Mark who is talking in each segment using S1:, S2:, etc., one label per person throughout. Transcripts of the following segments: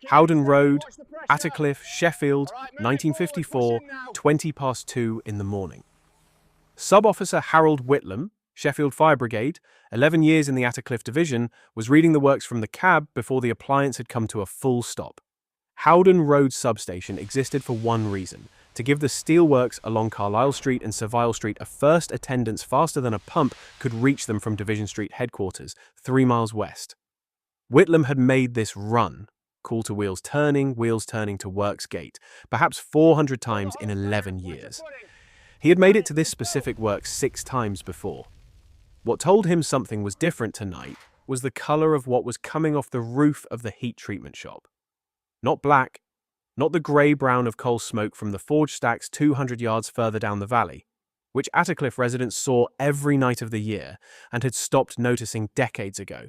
S1: Howden Road, Attercliffe, Sheffield, 1954, 20 past 2 in the morning. Sub-Officer Harold Whitlam, Sheffield Fire Brigade, 11 years in the Attercliffe Division, was reading the works from the cab before the appliance had come to a full stop. Howden Road substation existed for one reason: to give the steelworks along Carlisle Street and Savile Street a first attendance faster than a pump could reach them from Division Street headquarters, 3 miles west. Whitlam had made this run, call to wheels turning to works gate, perhaps 400 times in 11 years. He had made it to this specific work 6 times before. What told him something was different tonight was the color of what was coming off the roof of the heat treatment shop. Not black, not the grey-brown of coal smoke from the forge stacks 200 yards further down the valley, which Attercliffe residents saw every night of the year and had stopped noticing decades ago.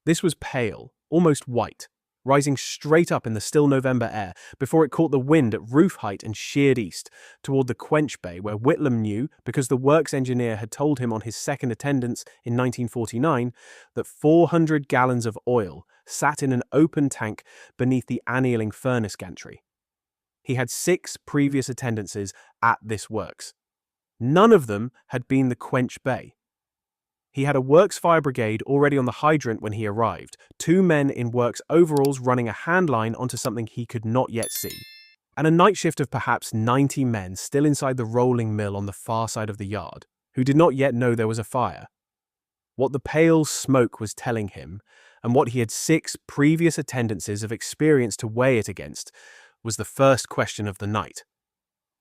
S1: This was pale, almost white, rising straight up in the still November air before it caught the wind at roof height and sheared east toward the Quench Bay, where Whitlam knew, because the works engineer had told him on his second attendance in 1949, that 400 gallons of oil sat in an open tank beneath the annealing furnace gantry. He had 6 previous attendances at this works. None of them had been the Quench Bay. He had a Works Fire Brigade already on the hydrant when he arrived, 2 men in Works overalls running a hand line onto something he could not yet see, and a night shift of perhaps 90 men still inside the rolling mill on the far side of the yard, who did not yet know there was a fire. What the pale smoke was telling him, and what he had 6 previous attendances of experience to weigh it against, was the first question of the night.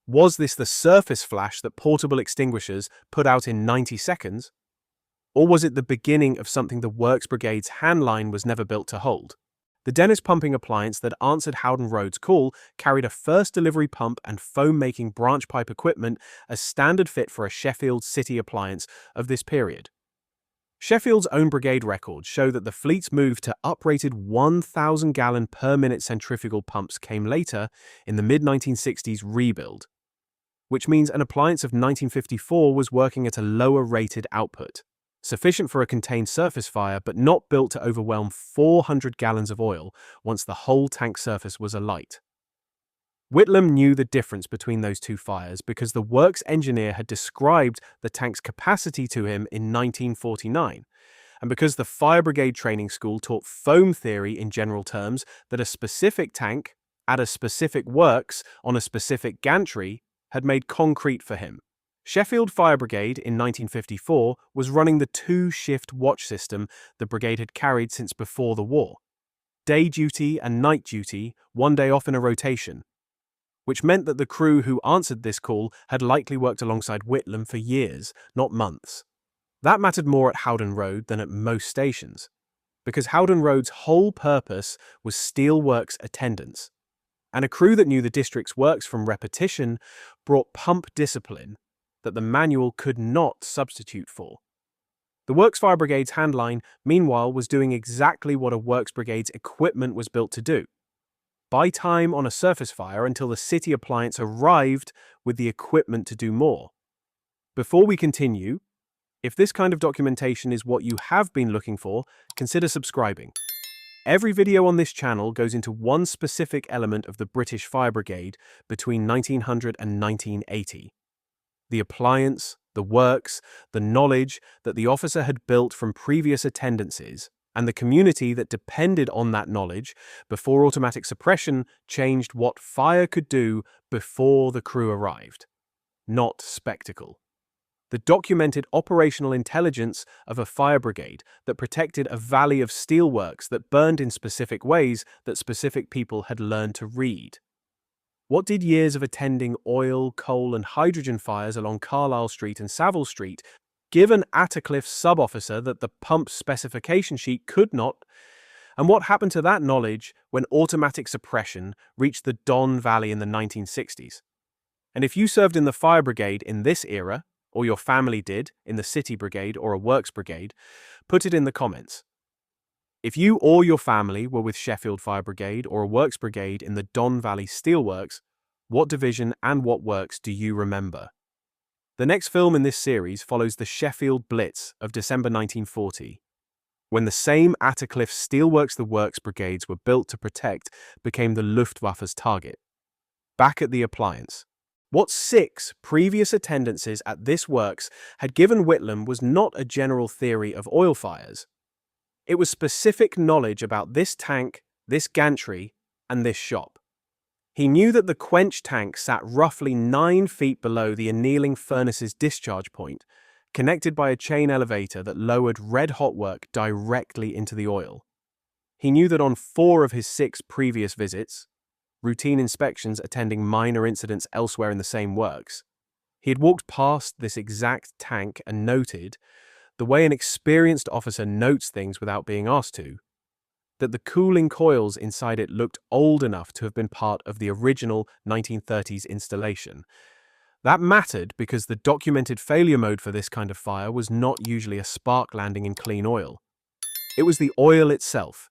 S1: Was this the surface flash that portable extinguishers put out in 90 seconds? Or was it the beginning of something the Works Brigade's hand line was never built to hold? The Dennis pumping appliance that answered Howden Road's call carried a first delivery pump and foam-making branch pipe equipment as standard fit for a Sheffield city appliance of this period. Sheffield's own brigade records show that the fleet's move to uprated 1,000-gallon per minute centrifugal pumps came later in the mid-1960s rebuild, which means an appliance of 1954 was working at a lower rated output, sufficient for a contained surface fire but not built to overwhelm 400 gallons of oil once the whole tank surface was alight. Whitlam knew the difference between those 2 fires because the works engineer had described the tank's capacity to him in 1949, and because the Fire Brigade Training School taught foam theory in general terms that a specific tank, at a specific works, on a specific gantry, had made concrete for him. Sheffield Fire Brigade in 1954 was running the 2-shift watch system the brigade had carried since before the war. Day duty and night duty, 1 day off in a rotation, which meant that the crew who answered this call had likely worked alongside Whitlam for years, not months. That mattered more at Howden Road than at most stations, because Howden Road's whole purpose was steelworks attendance, and a crew that knew the district's works from repetition brought pump discipline that the manual could not substitute for. The Works Fire Brigade's handline, meanwhile, was doing exactly what a Works Brigade's equipment was built to do: buy time on a surface fire until the city appliance arrived with the equipment to do more. Before we continue, if this kind of documentation is what you have been looking for, consider subscribing. Every video on this channel goes into one specific element of the British Fire Brigade between 1900 and 1980. The appliance, the works, the knowledge that the officer had built from previous attendances, and the community that depended on that knowledge before automatic suppression changed what fire could do before the crew arrived. Not spectacle. The documented operational intelligence of a fire brigade that protected a valley of steelworks that burned in specific ways that specific people had learned to read. What did years of attending oil, coal and hydrogen fires along Carlisle Street and Savile Street give an Attercliffe sub-officer that the pump specification sheet could not? And what happened to that knowledge when automatic suppression reached the Don Valley in the 1960s? And if you served in the fire brigade in this era, or your family did in the city brigade or a works brigade, put it in the comments. If you or your family were with Sheffield Fire Brigade or a Works Brigade in the Don Valley Steelworks, what division and what works do you remember? The next film in this series follows the Sheffield Blitz of December 1940. when the same Attercliffe steelworks the works brigades were built to protect became the Luftwaffe's target. Back at the appliance. What 6 previous attendances at this works had given Whitlam was not a general theory of oil fires. It was specific knowledge about this tank, this gantry, and this shop. He knew that the quench tank sat roughly 9 feet below the annealing furnace's discharge point, connected by a chain elevator that lowered red-hot work directly into the oil. He knew that on 4 of his 6 previous visits, routine inspections attending minor incidents elsewhere in the same works, he had walked past this exact tank and noted, the way an experienced officer notes things without being asked to, that the cooling coils inside it looked old enough to have been part of the original 1930s installation. That mattered because the documented failure mode for this kind of fire was not usually a spark landing in clean oil. It was the oil itself,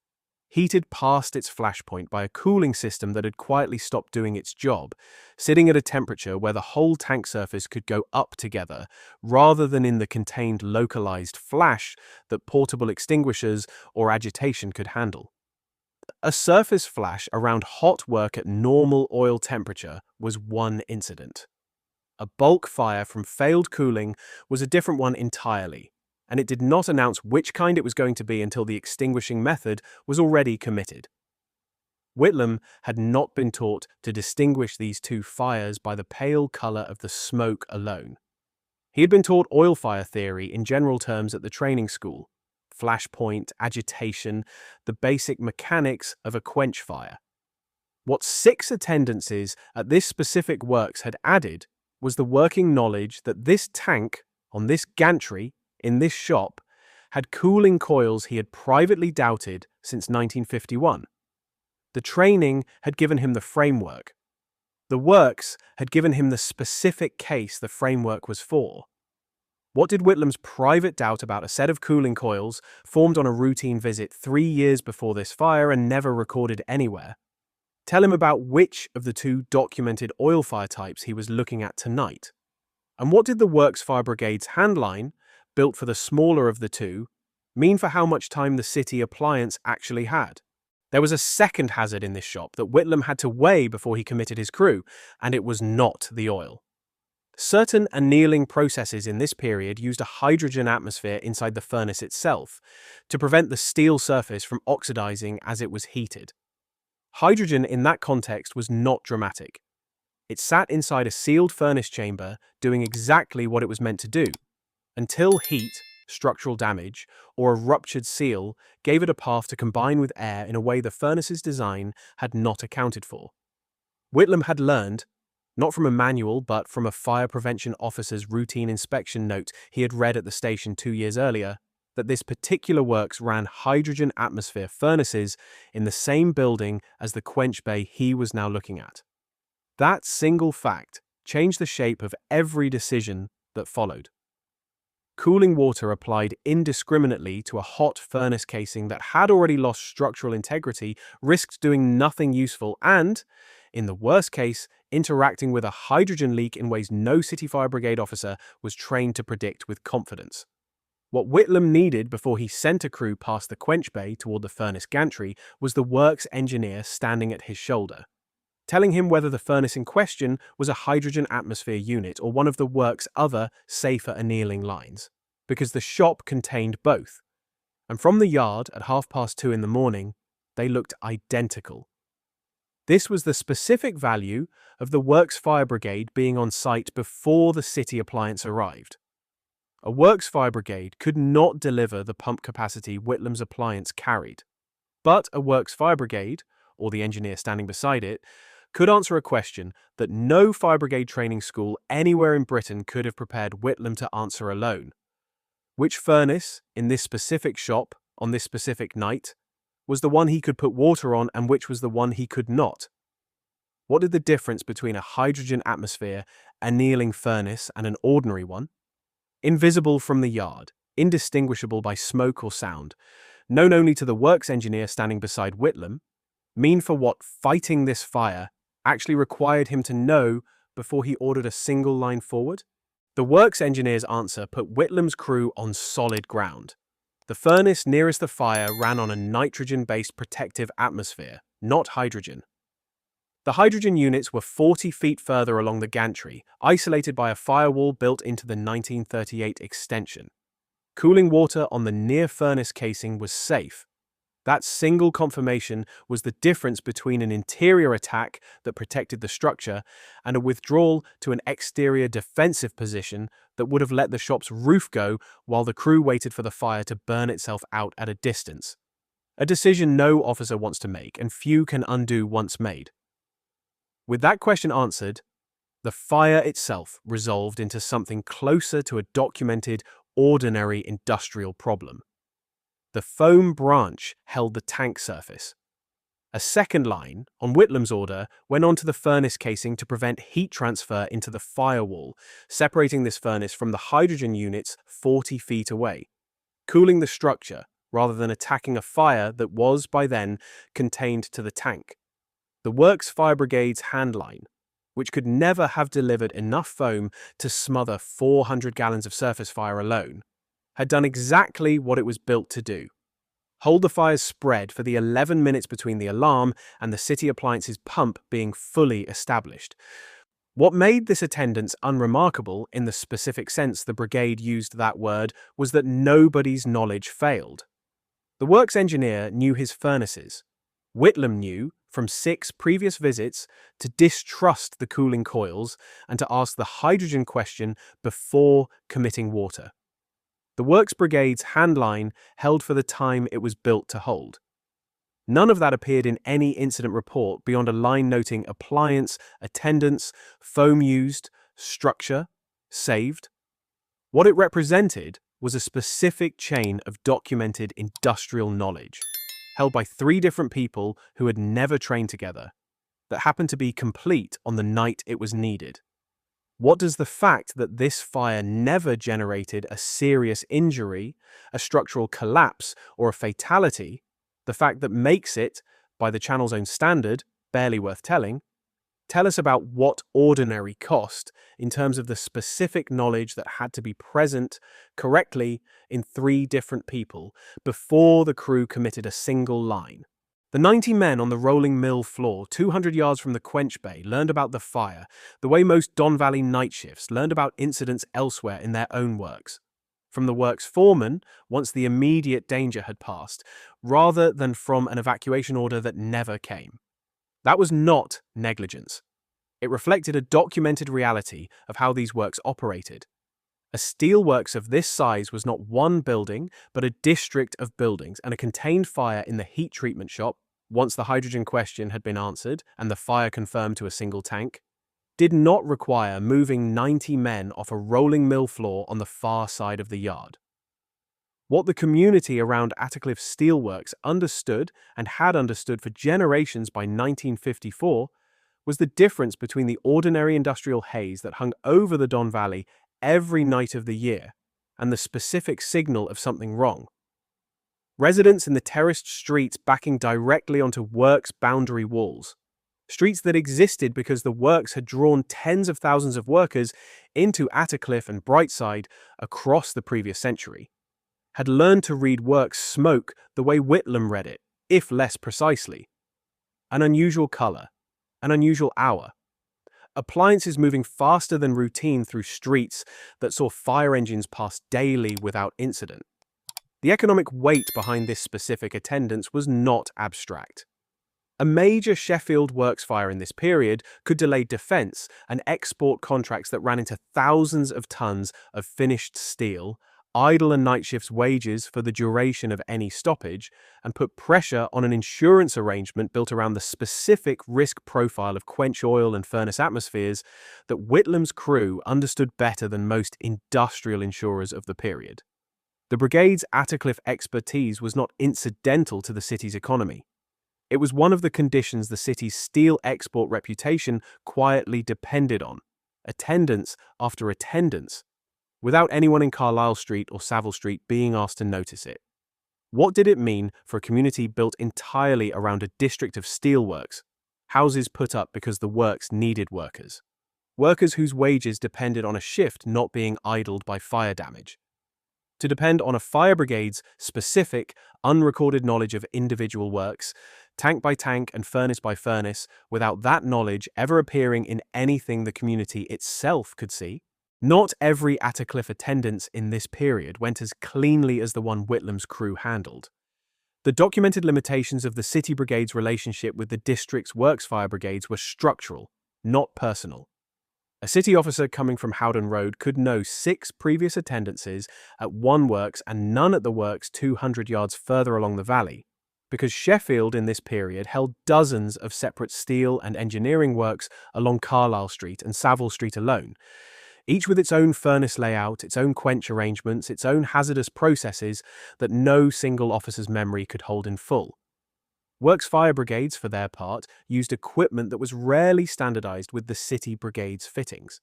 S1: heated past its flashpoint by a cooling system that had quietly stopped doing its job, sitting at a temperature where the whole tank surface could go up together, rather than in the contained localized flash that portable extinguishers or agitation could handle. A surface flash around hot work at normal oil temperature was one incident. A bulk fire from failed cooling was a different one entirely, and it did not announce which kind it was going to be until the extinguishing method was already committed. Whitlam had not been taught to distinguish these 2 fires by the pale color of the smoke alone. He had been taught oil fire theory in general terms at the training school: flashpoint, agitation, the basic mechanics of a quench fire. What 6 attendances at this specific works had added was the working knowledge that this tank, on this gantry, in this shop, had cooling coils he had privately doubted since 1951. The training had given him the framework. The works had given him the specific case the framework was for. What did Whitlam's private doubt about a set of cooling coils, formed on a routine visit 3 years before this fire and never recorded anywhere, tell him about which of the 2 documented oil fire types he was looking at tonight? And what did the Works Fire Brigade's handline, built for the smaller of the 2, mean for how much time the city appliance actually had? There was a second hazard in this shop that Whitlam had to weigh before he committed his crew, and it was not the oil. Certain annealing processes in this period used a hydrogen atmosphere inside the furnace itself to prevent the steel surface from oxidizing as it was heated. Hydrogen in that context was not dramatic. It sat inside a sealed furnace chamber doing exactly what it was meant to do, until heat, structural damage, or a ruptured seal gave it a path to combine with air in a way the furnace's design had not accounted for. Whitlam had learned, not from a manual but from a fire prevention officer's routine inspection note he had read at the station 2 years earlier, that this particular works ran hydrogen atmosphere furnaces in the same building as the quench bay he was now looking at. That single fact changed the shape of every decision that followed. Cooling water applied indiscriminately to a hot furnace casing that had already lost structural integrity risked doing nothing useful and, in the worst case, interacting with a hydrogen leak in ways no City Fire Brigade officer was trained to predict with confidence. What Whitlam needed before he sent a crew past the quench bay toward the furnace gantry was the works engineer standing at his shoulder, telling him whether the furnace in question was a hydrogen atmosphere unit or one of the works' other, safer annealing lines, because the shop contained both. And from the yard at 2:30 in the morning, they looked identical. This was the specific value of the Works Fire Brigade being on site before the city appliance arrived. A Works Fire Brigade could not deliver the pump capacity Whitlam's appliance carried, but a Works Fire Brigade, or the engineer standing beside it, could answer a question that no fire brigade training school anywhere in Britain could have prepared Whitlam to answer alone. Which furnace, in this specific shop, on this specific night, was the one he could put water on and which was the one he could not? What did the difference between a hydrogen atmosphere annealing furnace and an ordinary one, invisible from the yard, indistinguishable by smoke or sound, known only to the works engineer standing beside Whitlam, mean for what fighting this fire actually required him to know before he ordered a single line forward? The works engineer's answer put Whitlam's crew on solid ground. The furnace nearest the fire ran on a nitrogen-based protective atmosphere, not hydrogen. The hydrogen units were 40 feet further along the gantry, isolated by a firewall built into the 1938 extension. Cooling water on the near-furnace casing was safe. That single confirmation was the difference between an interior attack that protected the structure and a withdrawal to an exterior defensive position that would have let the shop's roof go while the crew waited for the fire to burn itself out at a distance. A decision no officer wants to make and few can undo once made. With that question answered, the fire itself resolved into something closer to a documented, ordinary industrial problem. The foam branch held the tank surface. A second line, on Whitlam's order, went onto the furnace casing to prevent heat transfer into the firewall, separating this furnace from the hydrogen units 40 feet away, cooling the structure rather than attacking a fire that was, by then, contained to the tank. The Works Fire Brigade's handline, which could never have delivered enough foam to smother 400 gallons of surface fire alone, had done exactly what it was built to do: hold the fire's spread for the 11 minutes between the alarm and the city appliance's pump being fully established. What made this attendance unremarkable in the specific sense the brigade used that word was that nobody's knowledge failed. The works engineer knew his furnaces. Whitlam knew, from 6 previous visits, to distrust the cooling coils and to ask the hydrogen question before committing water. The Works Brigade's handline held for the time it was built to hold. None of that appeared in any incident report beyond a line noting appliance, attendance, foam used, structure, saved. What it represented was a specific chain of documented industrial knowledge, held by 3 different people who had never trained together, that happened to be complete on the night it was needed. What does the fact that this fire never generated a serious injury, a structural collapse, or a fatality, the fact that makes it, by the channel's own standard, barely worth telling, tell us about what ordinary cost in terms of the specific knowledge that had to be present correctly in 3 different people before the crew committed a single line? The 90 men on the rolling mill floor 200 yards from the Quench Bay learned about the fire the way most Don Valley night shifts learned about incidents elsewhere in their own works. From the works foreman, once the immediate danger had passed, rather than from an evacuation order that never came. That was not negligence. It reflected a documented reality of how these works operated. A steelworks of this size was not one building, but a district of buildings, and a contained fire in the heat treatment shop, once the hydrogen question had been answered and the fire confirmed to a single tank, did not require moving 90 men off a rolling mill floor on the far side of the yard. What the community around Attercliffe Steelworks understood and had understood for generations by 1954 was the difference between the ordinary industrial haze that hung over the Don Valley every night of the year and the specific signal of something wrong. Residents in the terraced streets backing directly onto works boundary walls, streets that existed because the works had drawn tens of thousands of workers into Attercliffe and Brightside across the previous century, had learned to read works smoke the way Whitlam read it, if less precisely. An unusual color, an unusual hour. Appliances moving faster than routine through streets that saw fire engines pass daily without incident. The economic weight behind this specific attendance was not abstract. A major Sheffield works fire in this period could delay defense and export contracts that ran into thousands of tons of finished steel, idle and night shifts wages for the duration of any stoppage, and put pressure on an insurance arrangement built around the specific risk profile of quench oil and furnace atmospheres that Whitlam's crew understood better than most industrial insurers of the period. The brigade's Attercliffe expertise was not incidental to the city's economy. It was one of the conditions the city's steel export reputation quietly depended on, attendance after attendance, without anyone in Carlisle Street or Savile Street being asked to notice it. What did it mean for a community built entirely around a district of steelworks, houses put up because the works needed workers, workers whose wages depended on a shift not being idled by fire damage? to depend on a fire brigade's specific, unrecorded knowledge of individual works, tank by tank and furnace by furnace, without that knowledge ever appearing in anything the community itself could see. Not every Attercliffe attendance in this period went as cleanly as the one Whitlam's crew handled. The documented limitations of the City Brigade's relationship with the district's works fire brigades were structural, not personal. A city officer coming from Howden Road could know 6 previous attendances at one works and none at the works 200 yards further along the valley, because Sheffield in this period held dozens of separate steel and engineering works along Carlisle Street and Savile Street alone, each with its own furnace layout, its own quench arrangements, its own hazardous processes that no single officer's memory could hold in full. Works fire brigades, for their part, used equipment that was rarely standardized with the City Brigade's fittings.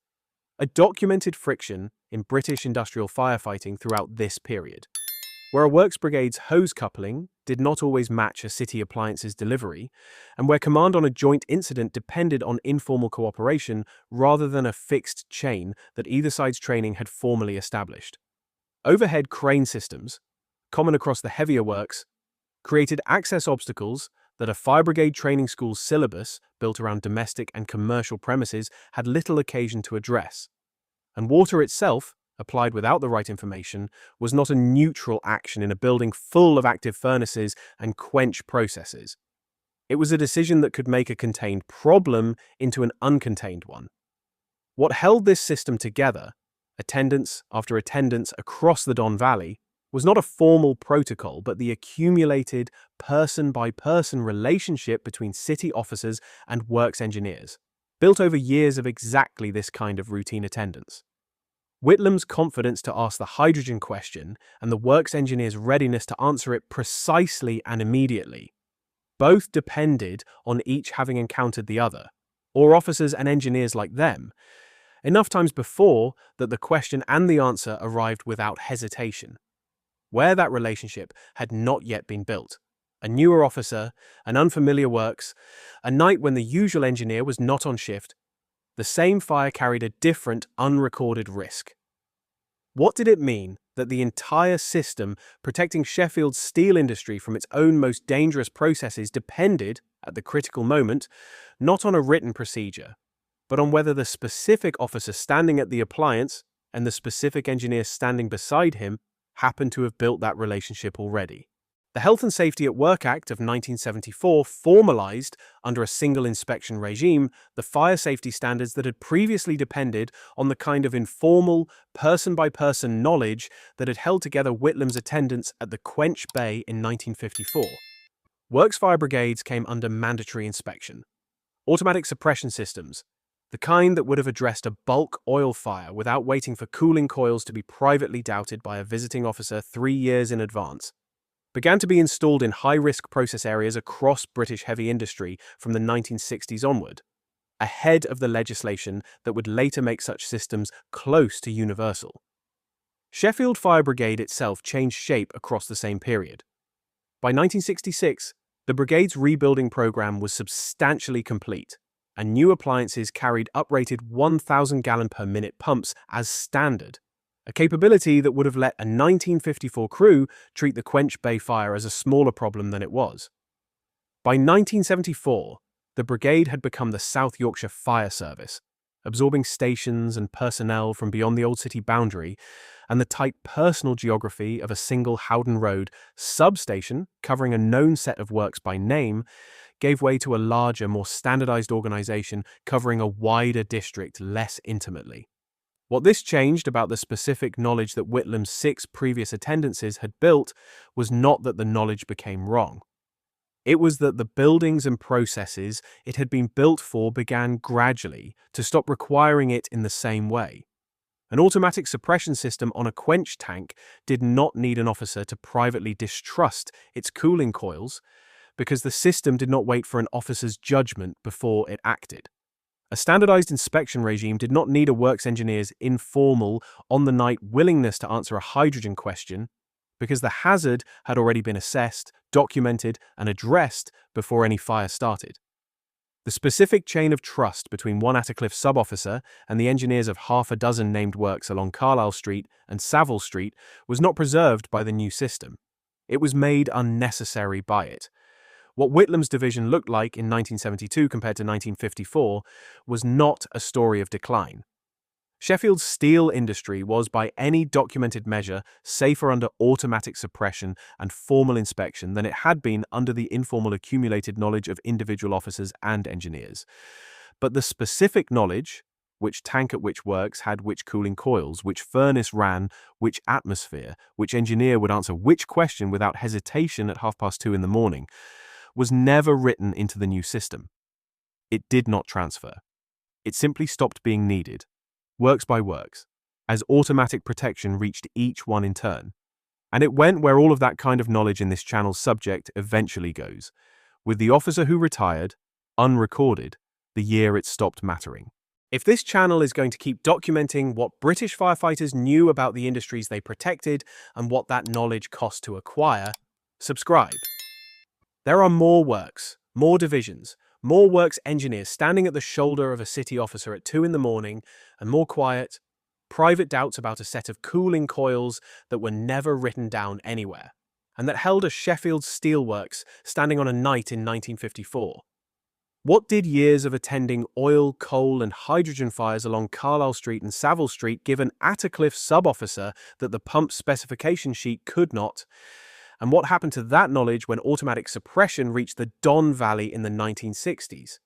S1: A documented friction in British industrial firefighting throughout this period, where a works brigade's hose coupling did not always match a city appliance's delivery, and where command on a joint incident depended on informal cooperation rather than a fixed chain that either side's training had formally established. Overhead crane systems, common across the heavier works, created access obstacles that a fire brigade training school's syllabus, built around domestic and commercial premises, had little occasion to address. And water itself, applied without the right information, was not a neutral action in a building full of active furnaces and quench processes. It was a decision that could make a contained problem into an uncontained one. What held this system together, attendance after attendance across the Don Valley, was not a formal protocol, but the accumulated person-by-person relationship between city officers and works engineers, built over years of exactly this kind of routine attendance. Whitlam's confidence to ask the hydrogen question and the works engineer's readiness to answer it precisely and immediately both depended on each having encountered the other, or officers and engineers like them, enough times before that the question and the answer arrived without hesitation. Where that relationship had not yet been built, a newer officer, an unfamiliar works, a night when the usual engineer was not on shift, the same fire carried a different, unrecorded risk. What did it mean that the entire system protecting Sheffield's steel industry from its own most dangerous processes depended, at the critical moment, not on a written procedure, but on whether the specific officer standing at the appliance and the specific engineer standing beside him happened to have built that relationship already? The Health and Safety at Work Act of 1974 formalized, under a single inspection regime, the fire safety standards that had previously depended on the kind of informal, person-by-person knowledge that had held together Whitlam's attendance at the Quench Bay in 1954. Works fire brigades came under mandatory inspection. Automatic suppression systems, the kind that would have addressed a bulk oil fire without waiting for cooling coils to be privately doubted by a visiting officer 3 years in advance, began to be installed in high-risk process areas across British heavy industry from the 1960s onward, ahead of the legislation that would later make such systems close to universal. Sheffield Fire Brigade itself changed shape across the same period. By 1966, the brigade's rebuilding program was substantially complete, and new appliances carried uprated 1,000-gallon-per-minute pumps as standard, a capability that would have let a 1954 crew treat the Quench Bay fire as a smaller problem than it was. By 1974, the brigade had become the South Yorkshire Fire Service, absorbing stations and personnel from beyond the old city boundary, and the tight personal geography of a single Howden Road substation covering a known set of works by name gave way to a larger, more standardized organization covering a wider district less intimately. What this changed about the specific knowledge that Whitlam's 6 previous attendances had built was not that the knowledge became wrong. It was that the buildings and processes it had been built for began gradually to stop requiring it in the same way. An automatic suppression system on a quench tank did not need an officer to privately distrust its cooling coils, because the system did not wait for an officer's judgment before it acted. A standardized inspection regime did not need a works engineer's informal, on-the-night willingness to answer a hydrogen question, because the hazard had already been assessed, documented, and addressed before any fire started. The specific chain of trust between one Attercliffe sub-officer and the engineers of half a dozen named works along Carlisle Street and Savile Street was not preserved by the new system. It was made unnecessary by it. What Whitlam's division looked like in 1972 compared to 1954 was not a story of decline. Sheffield's steel industry was, by any documented measure, safer under automatic suppression and formal inspection than it had been under the informal accumulated knowledge of individual officers and engineers. But the specific knowledge, which tank at which works had which cooling coils, which furnace ran which atmosphere, which engineer would answer which question without hesitation at 2:30 in the morning, was never written into the new system. It did not transfer. It simply stopped being needed, works by works, as automatic protection reached each one in turn. And it went where all of that kind of knowledge in this channel's subject eventually goes, with the officer who retired, unrecorded, the year it stopped mattering. If this channel is going to keep documenting what British firefighters knew about the industries they protected and what that knowledge cost to acquire, subscribe. There are more works, more divisions, more works engineers standing at the shoulder of a city officer at 2 in the morning, and more quiet, private doubts about a set of cooling coils that were never written down anywhere, and that held a Sheffield steelworks standing on a night in 1954. What did years of attending oil, coal and hydrogen fires along Carlisle Street and Savile Street give an Attercliffe sub-officer that the pump specification sheet could not? And what happened to that knowledge when automatic suppression reached the Don Valley in the 1960s?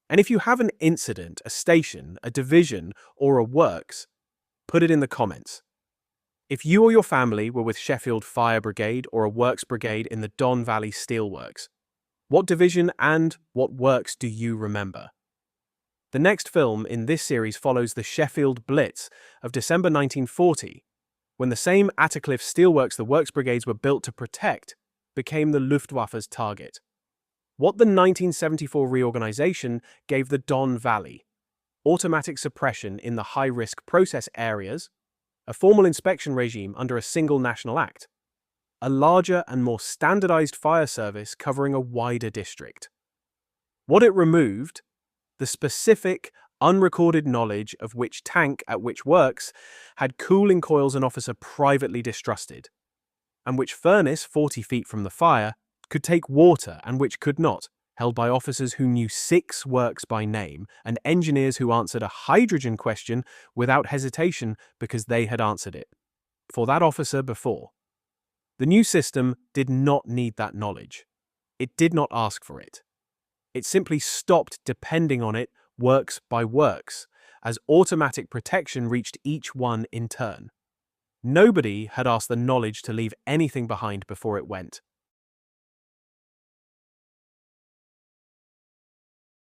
S1: And if you have an incident, a station, a division, or a works, put it in the comments. If you or your family were with Sheffield Fire Brigade or a works brigade in the Don Valley Steelworks, what division and what works do you remember? The next film in this series follows the Sheffield Blitz of December 1940, when the same Attercliffe steelworks the works brigades were built to protect became the Luftwaffe's target. What the 1974 reorganization gave the Don Valley: automatic suppression in the high-risk process areas, a formal inspection regime under a single national act, a larger and more standardized fire service covering a wider district. What it removed: the specific, unrecorded knowledge of which tank at which works had cooling coils an officer privately distrusted, and which furnace 40 feet from the fire could take water and which could not, held by officers who knew 6 works by name and engineers who answered a hydrogen question without hesitation because they had answered it for that officer before. The new system did not need that knowledge. It did not ask for it. It simply stopped depending on it works by works, as automatic protection reached each one in turn. Nobody had asked the knowledge to leave anything behind before it went.